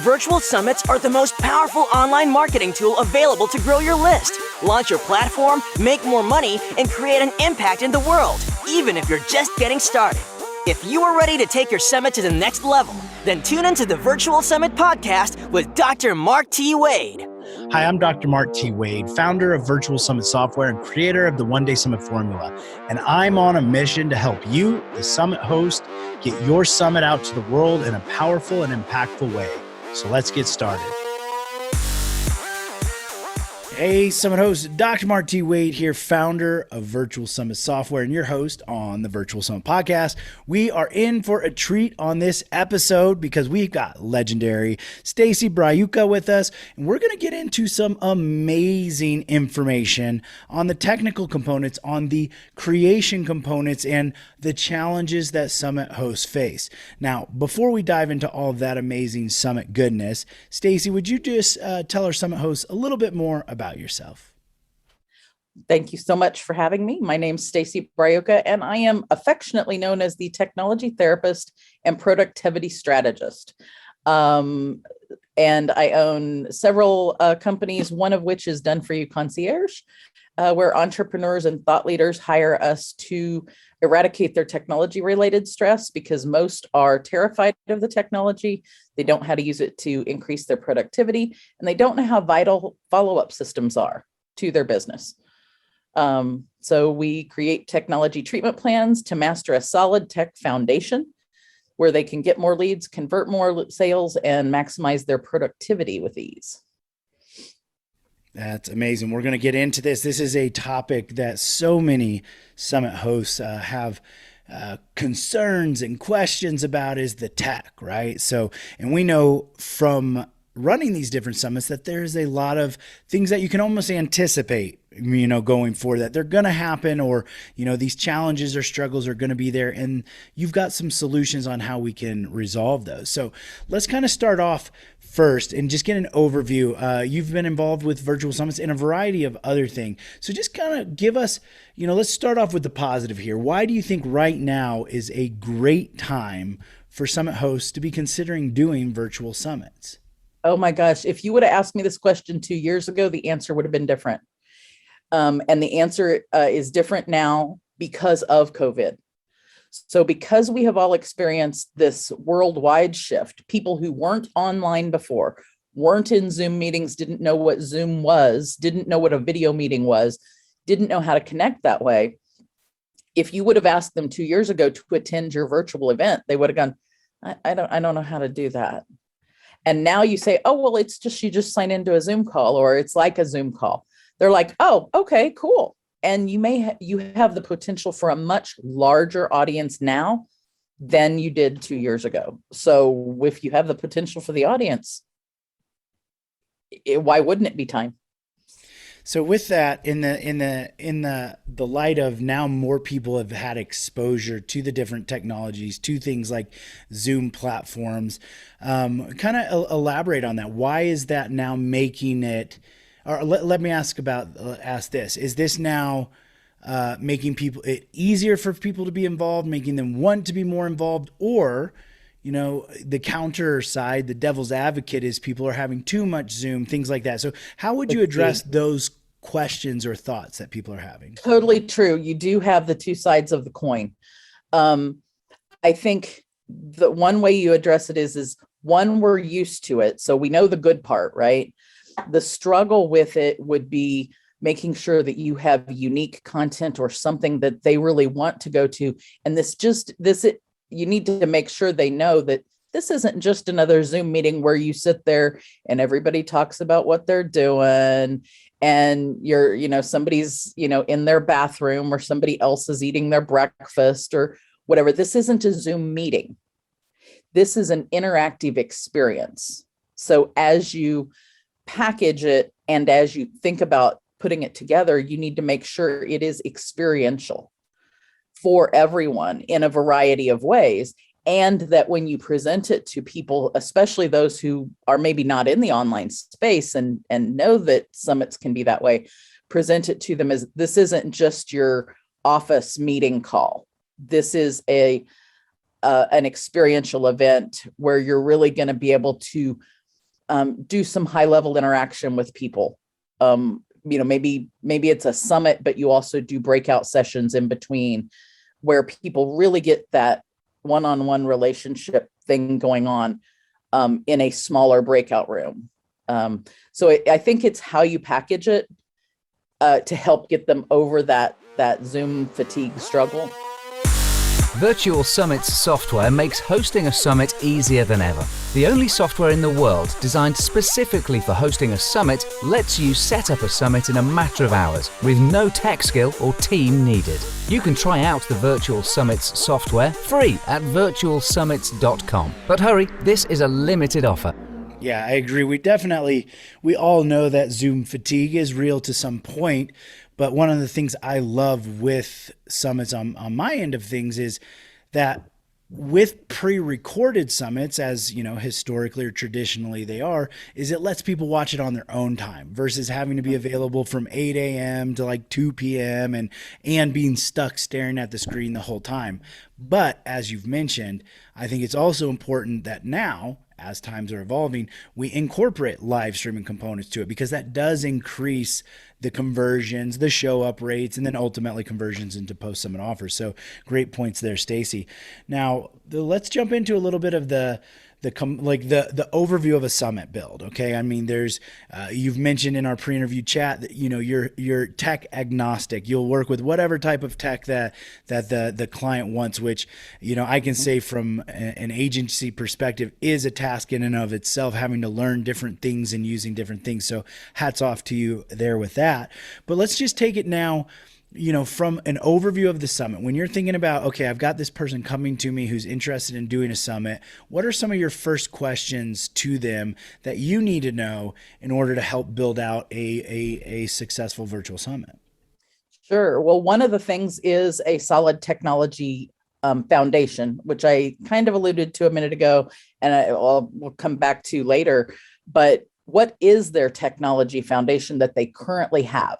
Virtual summits are the most powerful online marketing tool available to grow your list, launch your platform, make more money, and create an impact in the world, even if you're just getting started. If you are ready to take your summit to the next level, then tune into the Virtual Summit Podcast with Dr. Mark T. Wade. Hi, I'm Dr. Mark T. Wade, founder of Virtual Summit Software and creator of the One Day Summit Formula. And I'm on a mission to help you, the summit host, get your summit out to the world in a powerful and impactful way. So let's get started. Hey, Summit host, Dr. Mark T. Wade here, founder of Virtual Summit Software and your host on the Virtual Summit Podcast. We are in for a treat on this episode because we've got legendary Stacy Braiuca with us, and we're going to get into some amazing information on the technical components, on the creation components, and the challenges that summit hosts face. Now, before we dive into all of that amazing summit goodness, Stacy, would you just tell our summit hosts a little bit more about yourself? Thank you so much for having me. My name's Stacy Braiuca, and I am affectionately known as the technology therapist and productivity strategist. And I own several companies, one of which is Done For You Concierge, where entrepreneurs and thought leaders hire us to eradicate their technology-related stress because most are terrified of the technology. They don't know how to use it to increase their productivity, and they don't know how vital follow-up systems are to their business. So we create technology treatment plans to master a solid tech foundation where they can get more leads, convert more sales, and maximize their productivity with ease. That's amazing. We're going to get into this. This is a topic that so many summit hosts have concerns and questions about, is the tech, right? So, and we know from running these different summits that there's a lot of things that you can almost anticipate, going forward, that they're going to happen, or, these challenges or struggles are going to be there, and you've got some solutions on how we can resolve those. So let's kind of start off first and just get an overview. You've been involved with virtual summits and a variety of other things. So just kind of give us, let's start off with the positive here. Why do you think right now is a great time for summit hosts to be considering doing virtual summits? Oh my gosh, if you would have asked me this question 2 years ago, the answer would have been different. And the answer is different now because of COVID. So because we have all experienced this worldwide shift, people who weren't online before, weren't in Zoom meetings, didn't know what Zoom was, didn't know what a video meeting was, didn't know how to connect that way. If you would have asked them 2 years ago to attend your virtual event, they would have gone, I don't know how to do that. And now you say, oh, well, it's just, you just sign into a Zoom call, or it's like a Zoom call. They're like, oh, okay, cool. And you have the potential for a much larger audience now than you did 2 years ago. So if you have the potential for the audience, why wouldn't it be time? So with that, in the light of now more people have had exposure to the different technologies, to things like Zoom platforms, kind of elaborate on that. Why is that now making it? Or let me ask this: is this now making it easier for people to be involved, making them want to be more involved, or the counter side, the devil's advocate, is people are having too much Zoom, things like that. So how would you address those questions or thoughts that people are having? Totally true. You do have the two sides of the coin. I think the one way you address it is one, we're used to it. So we know the good part, right? The struggle with it would be making sure that you have unique content or something that they really want to go to. And you need to make sure they know that this isn't just another Zoom meeting where you sit there and everybody talks about what they're doing, and somebody's, in their bathroom, or somebody else is eating their breakfast or whatever. This isn't a Zoom meeting. This is an interactive experience. So as you package it and as you think about putting it together, you need to make sure it is experiential for everyone in a variety of ways. And that when you present it to people, especially those who are maybe not in the online space and know that summits can be that way, present it to them as, this isn't just your office meeting call. This is an experiential event where you're really going to be able to do some high level interaction with people. Maybe it's a summit, but you also do breakout sessions in between where people really get that one-on-one relationship thing going on in a smaller breakout room. I think it's how you package it to help get them over that Zoom fatigue struggle. Virtual Summit's software makes hosting a summit easier than ever. The only software in the world designed specifically for hosting a summit lets you set up a summit in a matter of hours with no tech skill or team needed. You can try out the Virtual Summit's software free at virtualsummits.com. But hurry, this is a limited offer. Yeah, I agree. We all know that Zoom fatigue is real to some point. But one of the things I love with summits on my end of things is that with pre-recorded summits, as you know, historically or traditionally they are, is it lets people watch it on their own time versus having to be available from 8 a.m. to like 2 p.m. and being stuck staring at the screen the whole time. But as you've mentioned, I think it's also important that now, as times are evolving, we incorporate live streaming components to it because that does increase the conversions, the show up rates, and then ultimately conversions into post-summit offers. So great points there, Stacy. Now let's jump into a little bit of the overview of a summit build. Okay. I mean, there's, you've mentioned in our pre-interview chat that, you know, you're tech agnostic. You'll work with whatever type of tech that the client wants, which, you know, I can say from an agency perspective is a task in and of itself, having to learn different things and using different things. So hats off to you there with that. But let's just take it now, you know, from an overview of the summit. When you're thinking about, okay, I've got this person coming to me who's interested in doing a summit, what are some of your first questions to them that you need to know in order to help build out a successful virtual summit? Sure. Well, one of the things is a solid technology foundation, which I kind of alluded to a minute ago, and we'll come back to later. But what is their technology foundation that they currently have?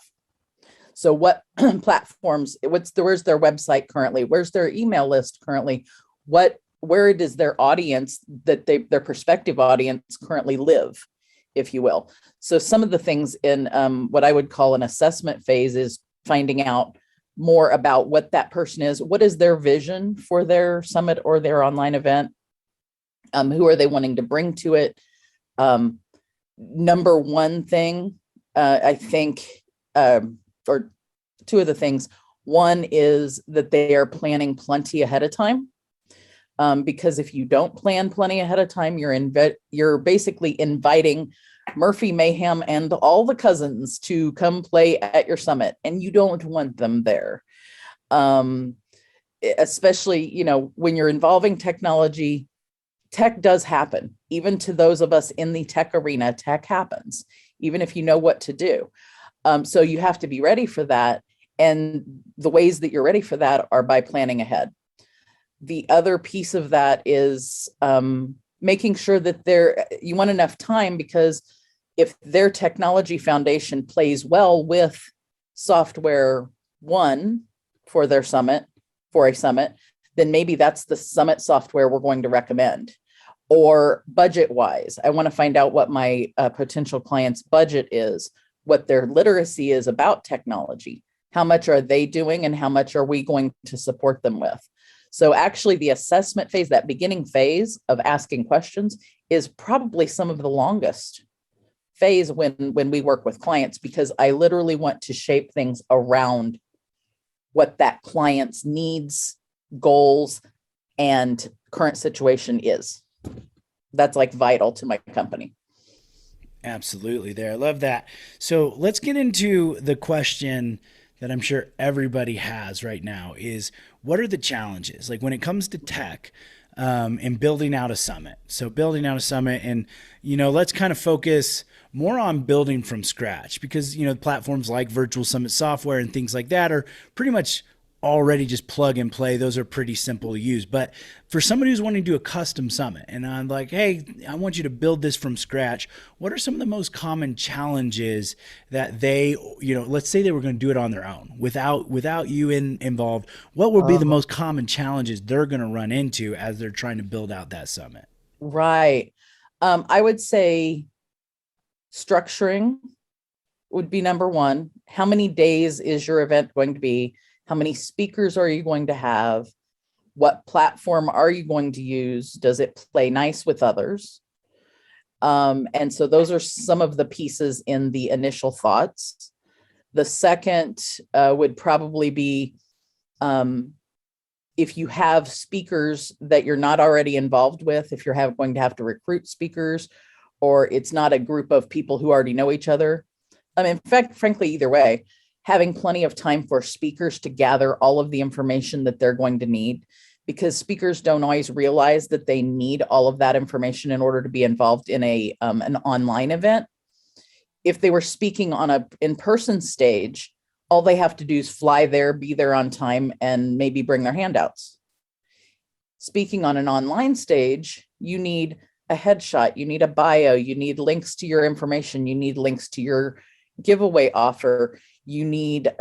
So what platforms, where's their website currently? Where's their email list currently? Where does their audience, their prospective audience currently live, if you will? So some of the things in what I would call an assessment phase is finding out more about what that person is. What is their vision for their summit or their online event? Who are they wanting to bring to it? Number one thing, I think, or two of the things. One is that they are planning plenty ahead of time. Because if you don't plan plenty ahead of time, you're basically inviting Murphy Mayhem and all the cousins to come play at your summit, and you don't want them there. Especially, you know, when you're involving technology, tech does happen. Even to those of us in the tech arena, tech happens, even if you know what to do. So you have to be ready for that. And the ways that you're ready for that are by planning ahead. The other piece of that is making sure that you want enough time, because if their technology foundation plays well with software one for their summit, for a summit, then maybe that's the summit software we're going to recommend. Or budget wise, I want to find out what my potential client's budget is, what their literacy is about technology. How much are they doing and how much are we going to support them with? So actually the assessment phase, that beginning phase of asking questions, is probably some of the longest phase when we work with clients, because I literally want to shape things around what that client's needs, goals, and current situation is. That's like vital to my company. Absolutely there. I love that. So let's get into the question that I'm sure everybody has right now is, what are the challenges? Like when it comes to tech and building out a summit. So building out a summit, and, you know, let's kind of focus more on building from scratch, because, you know, platforms like Virtual Summit software and things like that are pretty much already just plug and play. Those are pretty simple to use. But for somebody who's wanting to do a custom summit, and I'm like, hey, I want you to build this from scratch, what are some of the most common challenges that they, you know, let's say they were going to do it on their own without you involved, what would be the most common challenges they're going to run into as they're trying to build out that summit? Right. I would say Structuring would be number one. How many days is your event going to be? How many speakers are you going to have? What platform are you going to use? Does it play nice with others? And so those are some of the pieces in the initial thoughts. The second would probably be if you have speakers that you're not already involved with, if you're going to have to recruit speakers, or it's not a group of people who already know each other. In fact, frankly, either way, having plenty of time for speakers to gather all of the information that they're going to need, because speakers don't always realize that they need all of that information in order to be involved in an online event. If they were speaking on an in-person stage, all they have to do is fly there, be there on time, and maybe bring their handouts. Speaking on an online stage, you need a headshot, you need a bio, you need links to your information, you need links to your giveaway offer, you need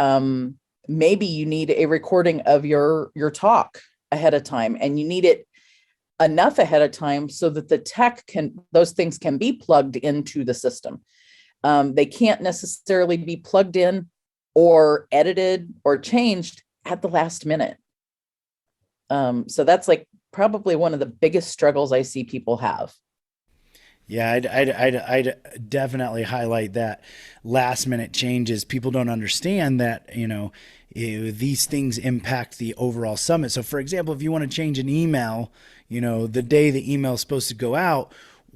maybe you need a recording of your talk ahead of time, and you need it enough ahead of time so that those things can be plugged into the system. They can't necessarily be plugged in or edited or changed at the last minute. So that's like probably one of the biggest struggles I see people have. Yeah, I'd definitely highlight that last minute changes. People don't understand that, these things impact the overall summit. So for example, if you want to change an email, the day the email is supposed to go out,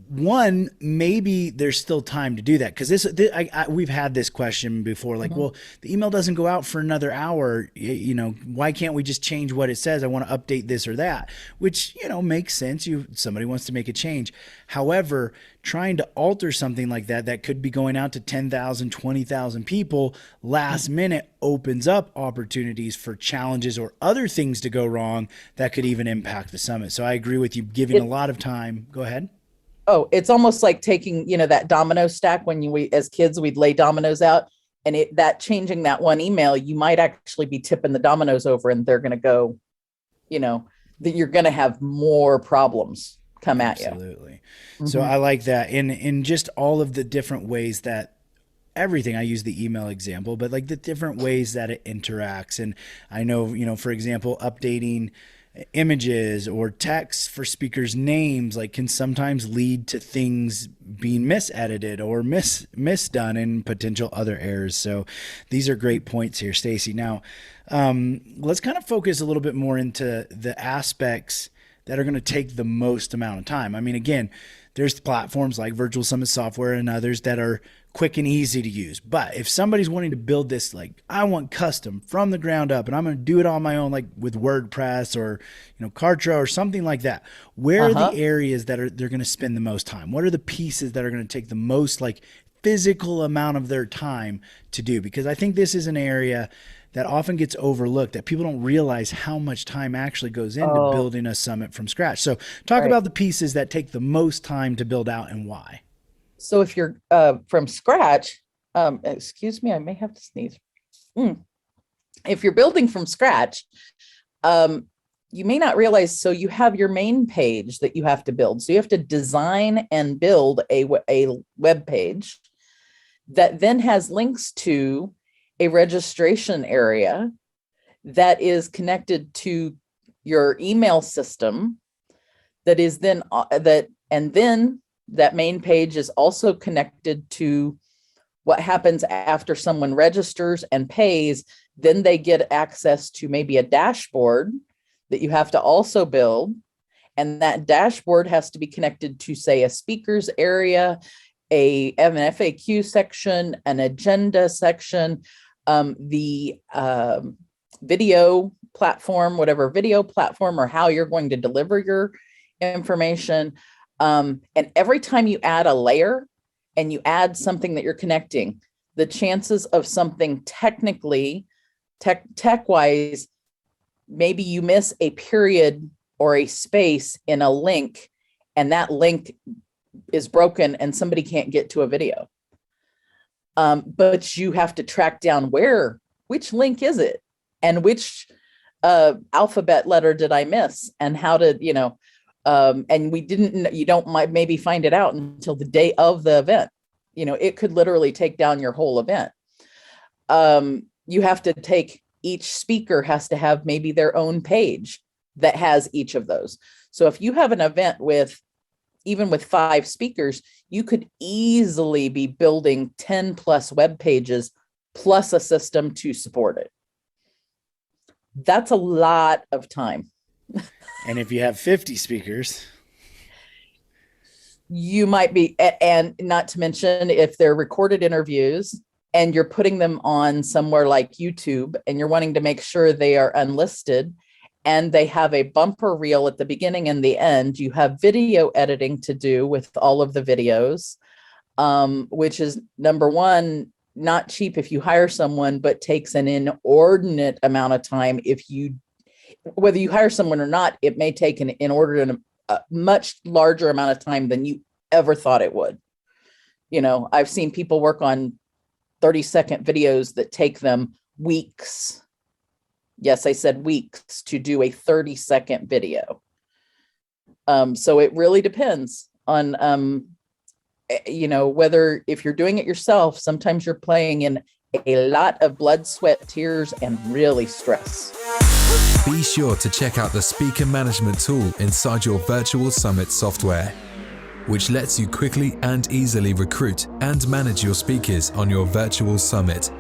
one, maybe there's still time to do that. Cause we've had this question before, like, well, the email doesn't go out for another hour. Why can't we just change what it says? I want to update this or that, which, makes sense. Somebody wants to make a change. However, trying to alter something like that could be going out to 10,000, 20,000 people last minute opens up opportunities for challenges or other things to go wrong that could even impact the summit. So I agree with you, giving a lot of time. Go ahead. Oh, it's almost like taking, that domino stack when we, as kids, we'd lay dominoes out, and changing that one email, you might actually be tipping the dominoes over, and they're going to go, that you're going to have more problems come at you. Absolutely. So I like that. In just all of the different ways that everything, I use the email example, but like the different ways that it interacts. And I know, for example, updating images or text for speakers' names can sometimes lead to things being misedited or misdone and potential other errors. So these are great points here, Stacy. Now, let's kind of focus a little bit more into the aspects that are going to take the most amount of time. I mean, again, there's platforms like Virtual Summit Software and others that are quick and easy to use. But if somebody's wanting to build this, I want custom from the ground up, and I'm going to do it on my own, with WordPress or, Kartra or something like that, where are the areas that they're going to spend the most time? What are the pieces that are going to take the most, physical amount of their time to do? Because I think this is an area that often gets overlooked, that people don't realize how much time actually goes into building a summit from scratch. So talk about the pieces that take the most time to build out and why. So if you're from scratch, excuse me, I may have to sneeze. If you're building from scratch, you may not realize, so you have your main page that you have to build. So you have to design and build a web page that then has links to a registration area that is connected to your email system that is then that main page is also connected to what happens after someone registers and pays. Then they get access to maybe a dashboard that you have to also build. And that dashboard has to be connected to, say, a speakers area, an FAQ section, an agenda section, the video platform, whatever video platform, or how you're going to deliver your information. And every time you add a layer and you add something that you're connecting, the chances of something technically, tech-wise, maybe you miss a period or a space in a link, and that link is broken and somebody can't get to a video. But you have to track down which link is it, and which alphabet letter did I miss, and how to, and you don't maybe find it out until the day of the event. it could literally take down your whole event. You have to take, each speaker has to have maybe their own page that has each of those. So if you have an event even with 5 speakers, you could easily be building 10 plus web pages plus a system to support it. That's a lot of time. And if you have 50 speakers, you might be, and not to mention if they're recorded interviews and you're putting them on somewhere like YouTube and you're wanting to make sure they are unlisted and they have a bumper reel at the beginning and the end, you have video editing to do with all of the videos, which is, number one, not cheap if you hire someone, but takes an inordinate amount of time. Whether you hire someone or not, it may take an inordinate, a much larger amount of time than you ever thought it would. I've seen people work on 30-second videos that take them weeks. Yes, I said weeks to do a 30-second video. So it really depends on, whether, if you're doing it yourself, sometimes you're playing in a lot of blood, sweat, tears, and really stress. Be sure to check out the speaker management tool inside your virtual summit software, which lets you quickly and easily recruit and manage your speakers on your virtual summit,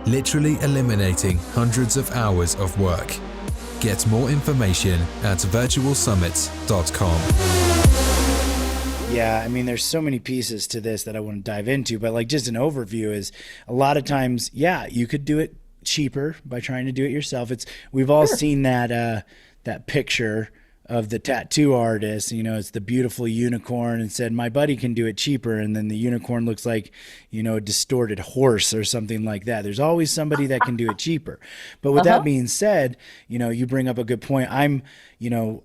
literally eliminating hundreds of hours of work. Get more information at virtualsummits.com. Yeah, I mean, there's so many pieces to this that I want to dive into, but like just an overview is a lot of times, yeah, you could do it cheaper by trying to do it yourself. We've all seen that picture of the tattoo artist, it's the beautiful unicorn, and said, my buddy can do it cheaper. And then the unicorn looks like, a distorted horse or something like that. There's always somebody that can do it cheaper. But with that being said, you bring up a good point. I'm,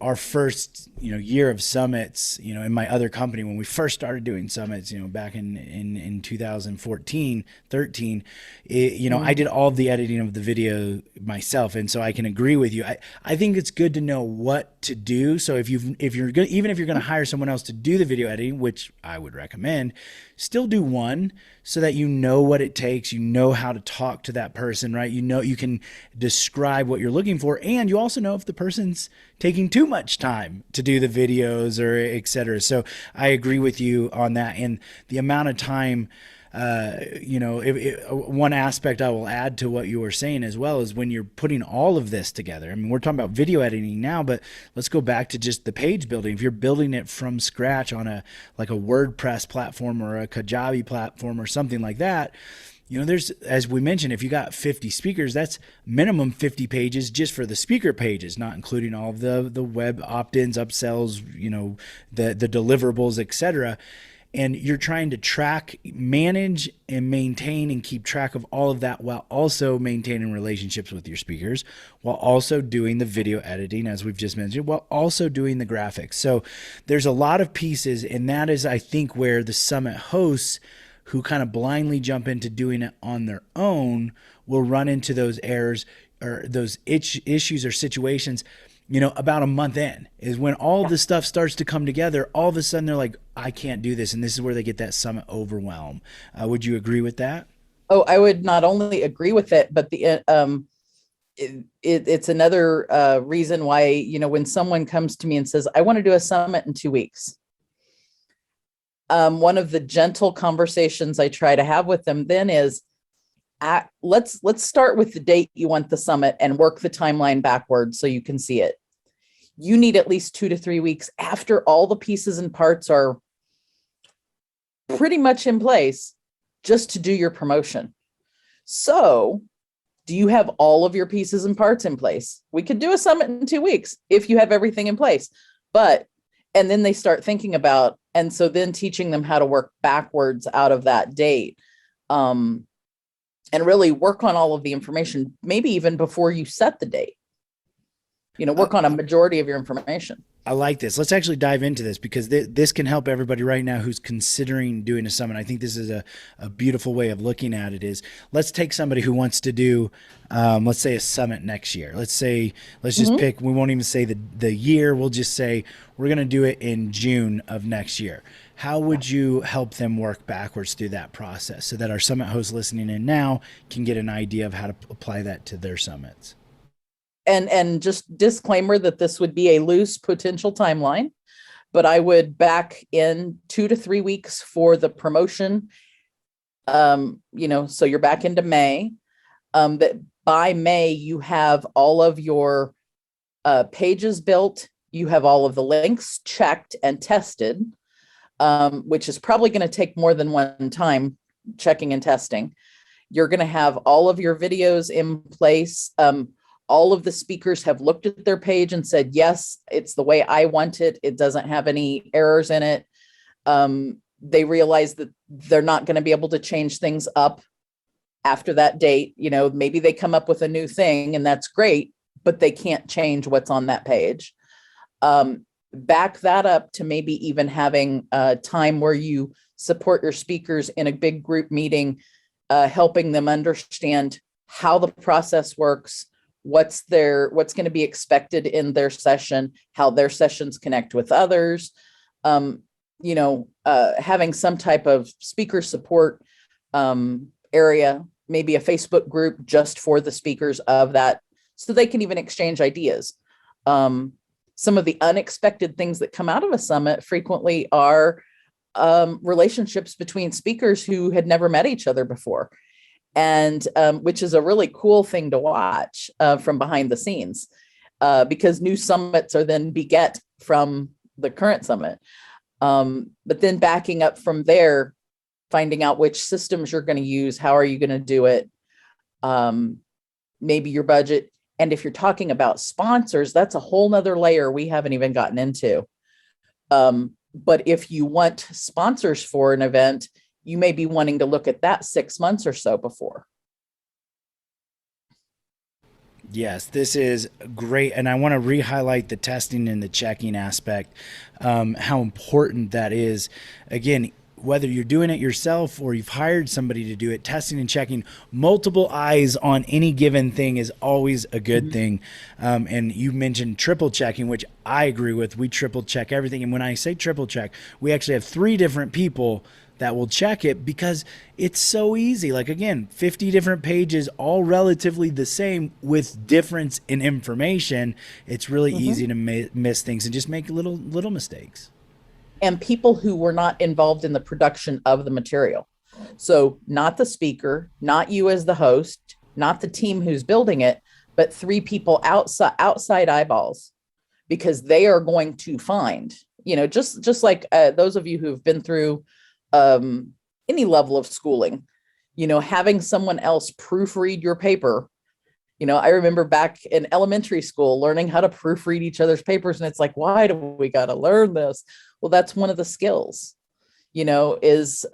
our first, year of summits, in my other company, when we first started doing summits, back in 2014, 13, I did all of the editing of the video myself. And so I can agree with you. I think it's good to know what to do. So if you're going to hire someone else to do the video editing, which I would recommend, still do one so that you know what it takes, how to talk to that person, right? You can describe what you're looking for, and you also know if the person's taking too much time to do the videos or et cetera. So I agree with you on that. And the amount of time, one aspect I will add to what you were saying as well is when you're putting all of this together. I mean, we're talking about video editing now, but let's go back to just the page building. If you're building it from scratch on a WordPress platform or a Kajabi platform or something like that, there's, as we mentioned, if you got 50 speakers, that's minimum 50 pages just for the speaker pages, not including all of the web opt-ins, upsells, the deliverables, etc. And you're trying to track, manage, and maintain and keep track of all of that while also maintaining relationships with your speakers, while also doing the video editing, as we've just mentioned, while also doing the graphics. So there's a lot of pieces, and that is, I think, where the summit hosts who kind of blindly jump into doing it on their own will run into those errors or those issues or situations, about a month in is when all this stuff starts to come together. All of a sudden they're like, I can't do this. And this is where they get that summit overwhelm. Would you agree with that? Oh, I would not only agree with it, but it's another reason why, when someone comes to me and says, I want to do a summit in 2 weeks. One of the gentle conversations I try to have with them then is, let's start with the date you want the summit and work the timeline backwards so you can see it. You need at least 2 to 3 weeks after all the pieces and parts are pretty much in place just to do your promotion. So, do you have all of your pieces and parts in place? We could do a summit in 2 weeks if you have everything in place. And then they start thinking about, and so then teaching them how to work backwards out of that date. And really work on all of the information, maybe even before you set the date. Work on a majority of your information. I like this. Let's actually dive into this because this can help everybody right now who's considering doing a summit. I think this is a beautiful way of looking at it is, let's take somebody who wants to do, let's say a summit next year. Let's just pick, we won't even say the year. We'll just say we're going to do it in June of next year. how would you help them work backwards through that process so that our summit hosts listening in now can get an idea of how to apply that to their summits? And just disclaimer that this would be a loose potential timeline, but I would back in 2 to 3 weeks for the promotion. So you're back into May. That by May, you have all of your pages built. You have all of the links checked and tested, which is probably going to take more than one time checking and testing. You're going to have all of your videos in place. All of the speakers have looked at their page and said, yes, it's the way I want it. It doesn't have any errors in it. They realize that they're not going to be able to change things up after that date. Maybe they come up with a new thing and that's great, but they can't change what's on that page. Back that up to maybe even having a time where you support your speakers in a big group meeting, helping them understand how the process works, what's going to be expected in their session, how their sessions connect with others, having some type of speaker support area, maybe a Facebook group just for the speakers of that, so they can even exchange ideas. Some of the unexpected things that come out of a summit frequently are relationships between speakers who had never met each other before. And which is a really cool thing to watch from behind the scenes, because new summits are then beget from the current summit. But then backing up from there, finding out which systems you're going to use, how are you going to do it, maybe your budget. And if you're talking about sponsors, that's a whole nother layer we haven't even gotten into. But if you want sponsors for an event, you may be wanting to look at that 6 months or so before. Yes, this is great. And I want to re-highlight the testing and the checking aspect, how important that is. Again, whether you're doing it yourself or you've hired somebody to do it, testing and checking, multiple eyes on any given thing is always a good thing. And you mentioned triple checking, which I agree with. We triple check everything. And when I say triple check, we actually have 3 different people that will check it because it's so easy. Like, again, 50 different pages, all relatively the same with difference in information. It's really easy to miss things and just make little mistakes. And people who were not involved in the production of the material. So not the speaker, not you as the host, not the team who's building it, but 3 people outside eyeballs, because they are going to find, just like those of you who've been through any level of schooling, having someone else proofread your paper. I remember back in elementary school learning how to proofread each other's papers. And it's like, why do we got to learn this? Well, that's one of the skills, is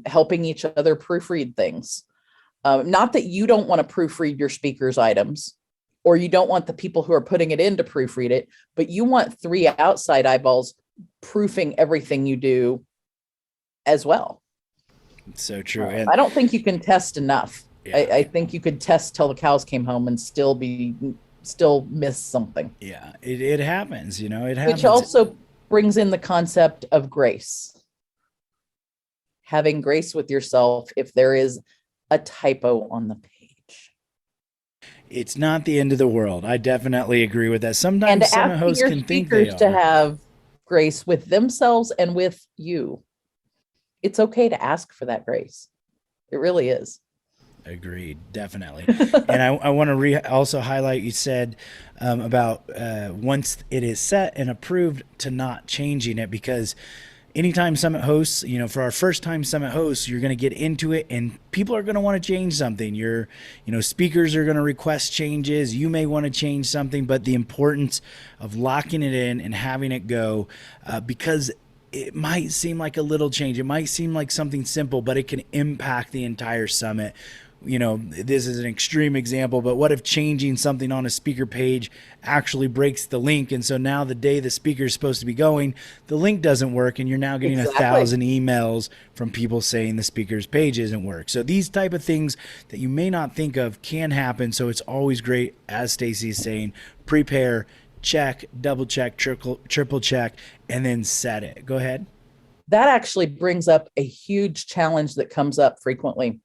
helping each other proofread things. Not that you don't want to proofread your speaker's items, or you don't want the people who are putting it in to proofread it, but you want 3 outside eyeballs proofing everything you do as well. So true. I don't think you can test enough. Yeah. I think you could test till the cows came home and still miss something. Yeah, it happens, it happens. Which also brings in the concept of grace. Having grace with yourself if there is a typo on the page. It's not the end of the world. I definitely agree with that. Sometimes some hosts can think they are. To have grace with themselves and with you. It's okay to ask for that grace. It really is. Agreed, definitely. And I want to also highlight, you said about once it is set and approved, to not changing it, because anytime summit hosts, for our first time summit hosts, you're going to get into it and people are going to want to change something. Speakers are going to request changes. You may want to change something, but the importance of locking it in and having it go, because it might seem like a little change. It might seem like something simple, but it can impact the entire summit. This is an extreme example, but what if changing something on a speaker page actually breaks the link? And so now the day the speaker is supposed to be going, the link doesn't work, and you're now getting 1,000 emails from people saying the speaker's page isn't work. So these type of things that you may not think of can happen. So it's always great, as Stacy is saying, prepare, check, double check, triple check, and then set it. Go ahead. that actually brings up a huge challenge that comes up frequently,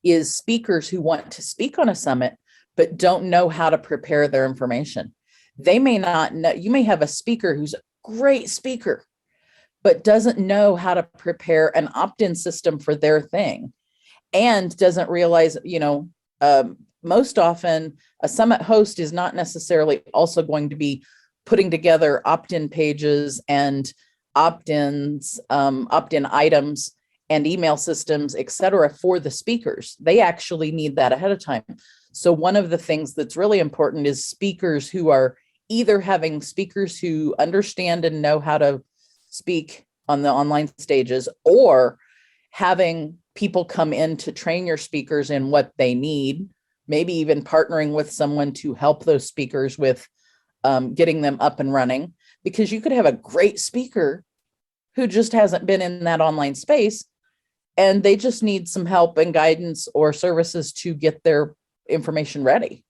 is speakers who want to speak on a summit, but don't know how to prepare their information. They may not know, you may have a speaker who's a great speaker, but doesn't know how to prepare an opt-in system for their thing, and doesn't realize, most often a summit host is not necessarily also going to be putting together opt-in pages and opt-ins, opt-in items and email systems, et cetera, for the speakers. They actually need that ahead of time. So one of the things that's really important is speakers who are either having speakers who understand and know how to speak on the online stages, or having people come in to train your speakers in what they need, maybe even partnering with someone to help those speakers with getting them up and running, because you could have a great speaker who just hasn't been in that online space, and they just need some help and guidance or services to get their information ready.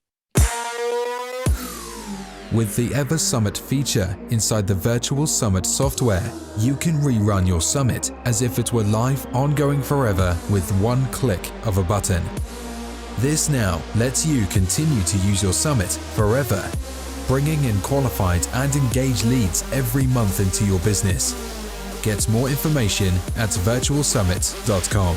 With the Ever Summit feature inside the Virtual Summit software, you can rerun your summit as if it were live, ongoing forever with one click of a button. This now lets you continue to use your summit forever, bringing in qualified and engaged leads every month into your business. Get more information at virtualsummit.com.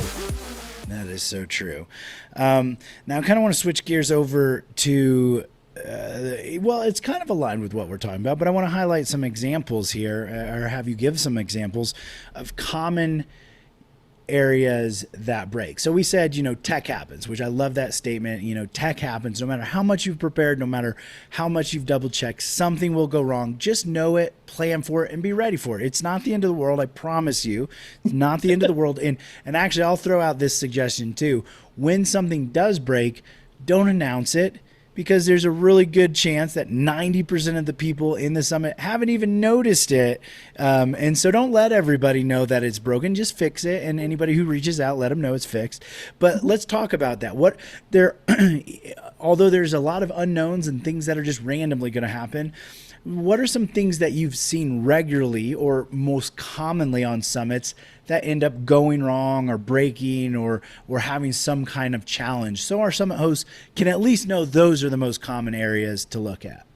That is so true. Now I kind of want to switch gears over to it's kind of aligned with what we're talking about, but I want to highlight some examples here, or have you give some examples of common areas that break. So we said, tech happens, which I love that statement. Tech happens. No matter how much you've prepared, no matter how much you've double checked, something will go wrong. Just know it, plan for it, and be ready for it. It's not the end of the world. I promise you, it's not the end of the world. And actually, I'll throw out this suggestion too. When something does break, don't announce it, because there's a really good chance that 90% of the people in the summit haven't even noticed it. And so don't let everybody know that it's broken. Just fix it. And anybody who reaches out, let them know it's fixed. But let's talk about that. Although there's a lot of unknowns and things that are just randomly going to happen, what are some things that you've seen regularly or most commonly on summits that end up going wrong or breaking or having some kind of challenge, so our summit hosts can at least know those are the most common areas to look at?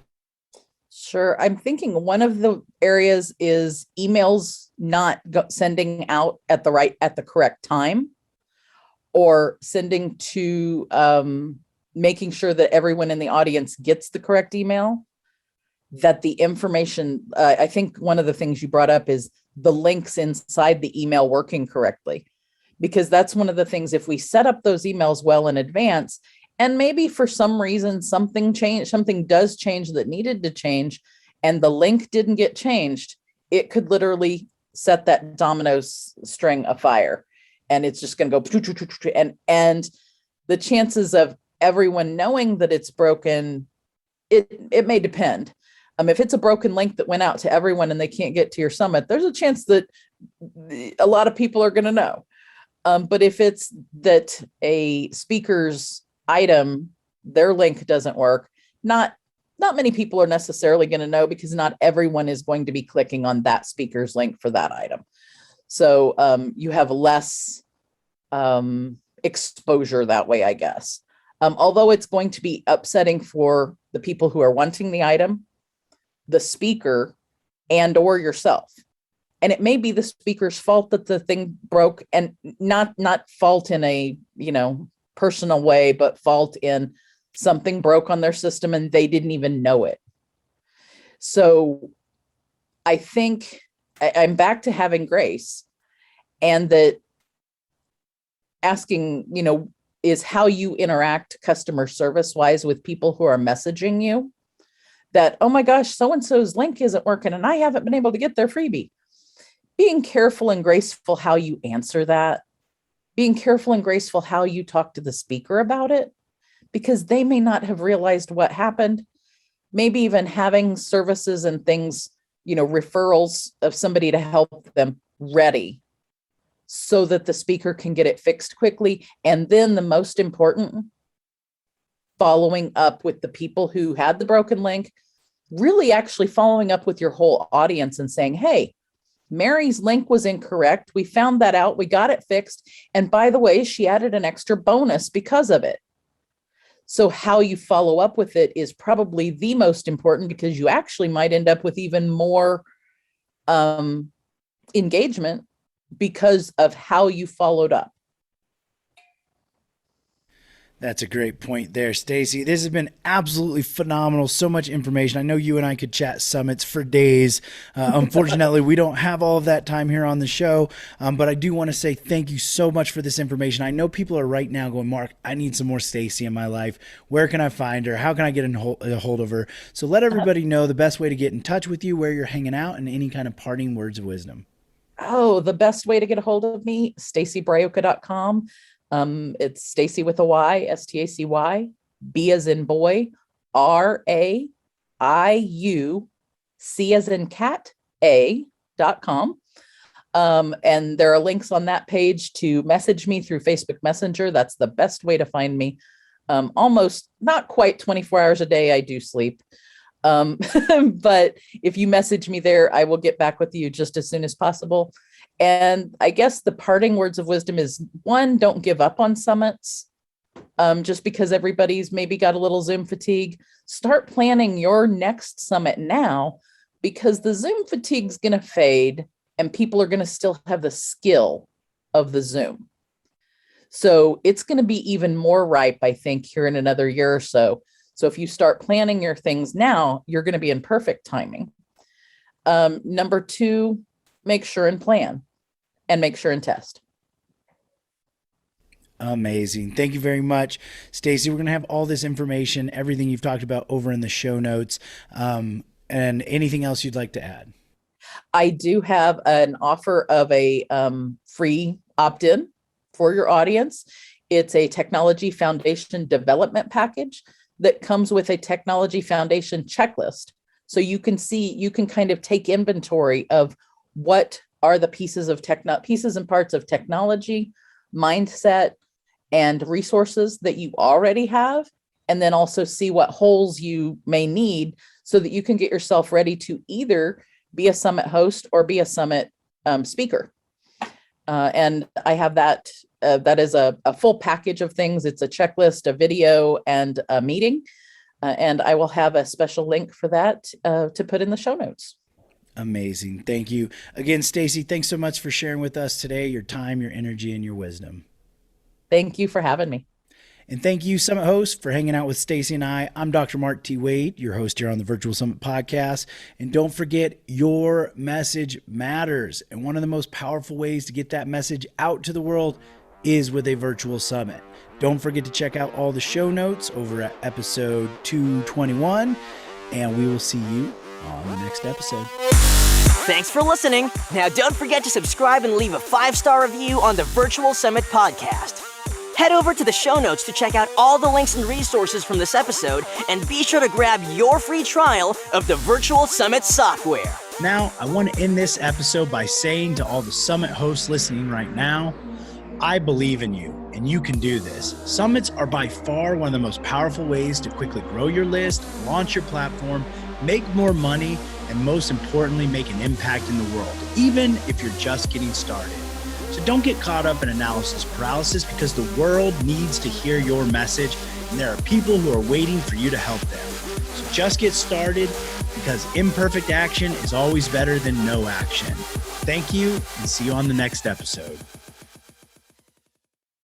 Sure. I'm thinking one of the areas is emails not sending out at the correct time, or sending to making sure that everyone in the audience gets the correct email, that the information, I think one of the things you brought up is the links inside the email working correctly, because that's one of the things, if we set up those emails well in advance, and maybe for some reason something does change that needed to change, and the link didn't get changed, it could literally set that domino string afire, and it's just going to go, and the chances of everyone knowing that it's broken, it may depend. If it's a broken link that went out to everyone and they can't get to your summit, there's a chance that a lot of people are going to know. But if it's that a speaker's item, their link doesn't work, not many people are necessarily going to know, because not everyone is going to be clicking on that speaker's link for that item. So you have less exposure that way, I guess. Although it's going to be upsetting for the people who are wanting the item, the speaker, and or yourself. And it may be the speaker's fault that the thing broke, and not fault in a, personal way, but fault in something broke on their system and they didn't even know it. So I think I'm back to having grace, and that asking, is how you interact customer service wise with people who are messaging you that, oh my gosh, so-and-so's link isn't working and I haven't been able to get their freebie. Being careful and graceful how you answer that. Being careful and graceful how you talk to the speaker about it, because they may not have realized what happened. Maybe even having services and things, referrals of somebody to help them ready, so that the speaker can get it fixed quickly. And then the most important, following up with the people who had the broken link, really actually following up with your whole audience and saying, hey, Mary's link was incorrect. We found that out. We got it fixed. And by the way, she added an extra bonus because of it. So how you follow up with it is probably the most important, because you actually might end up with even more engagement because of how you followed up. That's a great point there, Stacy. This has been absolutely phenomenal. So much information. I know you and I could chat summits for days. Unfortunately, we don't have all of that time here on the show, but I do want to say thank you so much for this information. I know people are right now going, Mark, I need some more Stacy in my life. Where can I find her? How can I get a hold of her? So let everybody know the best way to get in touch with you, where you're hanging out, and any kind of parting words of wisdom. Oh, the best way to get a hold of me, stacybraiuca.com. It's Stacy with a Y, Stacy, B as in boy, RAIU, C as in cat, A.com. And there are links on that page to message me through Facebook Messenger. That's the best way to find me. Almost not quite 24 hours a day. I do sleep. But if you message me there, I will get back with you just as soon as possible. And I guess the parting words of wisdom is, one, don't give up on summits. Just because everybody's maybe got a little Zoom fatigue. Start planning your next summit now, because the Zoom fatigue is going to fade and people are going to still have the skill of the Zoom. So it's going to be even more ripe, I think, here in another year or so. So if you start planning your things now, you're going to be in perfect timing. Number two, make sure and plan, and make sure and test. Amazing. Thank you very much, Stacy. We're going to have all this information, everything you've talked about, over in the show notes. And anything else you'd like to add? I do have an offer of a free opt-in for your audience. It's a technology foundation development package that comes with a technology foundation checklist. So you can kind of take inventory of what are the pieces and parts of technology, mindset, and resources that you already have, and then also see what holes you may need so that you can get yourself ready to either be a summit host or be a summit speaker. And I have that. That is a full package of things. It's a checklist, a video, and a meeting. And I will have a special link for that to put in the show notes. Amazing. Thank you. Again, Stacy, thanks so much for sharing with us today, your time, your energy, and your wisdom. Thank you for having me. And thank you, Summit hosts, for hanging out with Stacy and I. I'm Dr. Mark T. Wade, your host here on the Virtual Summit Podcast. And don't forget, your message matters. And one of the most powerful ways to get that message out to the world is with a virtual summit. Don't forget to check out all the show notes over at episode 221. And we will see you on the next episode. Thanks for listening. Now don't forget to subscribe and leave a 5-star review on the Virtual Summit Podcast. Head over to the show notes to check out all the links and resources from this episode, and be sure to grab your free trial of the Virtual Summit software. Now, I want to end this episode by saying to all the Summit hosts listening right now, I believe in you, and you can do this. Summits are by far one of the most powerful ways to quickly grow your list, launch your platform, make more money, and most importantly, make an impact in the world, even if you're just getting started. So don't get caught up in analysis paralysis, because the world needs to hear your message, and there are people who are waiting for you to help them. So just get started, because imperfect action is always better than no action. Thank you, and see you on the next episode.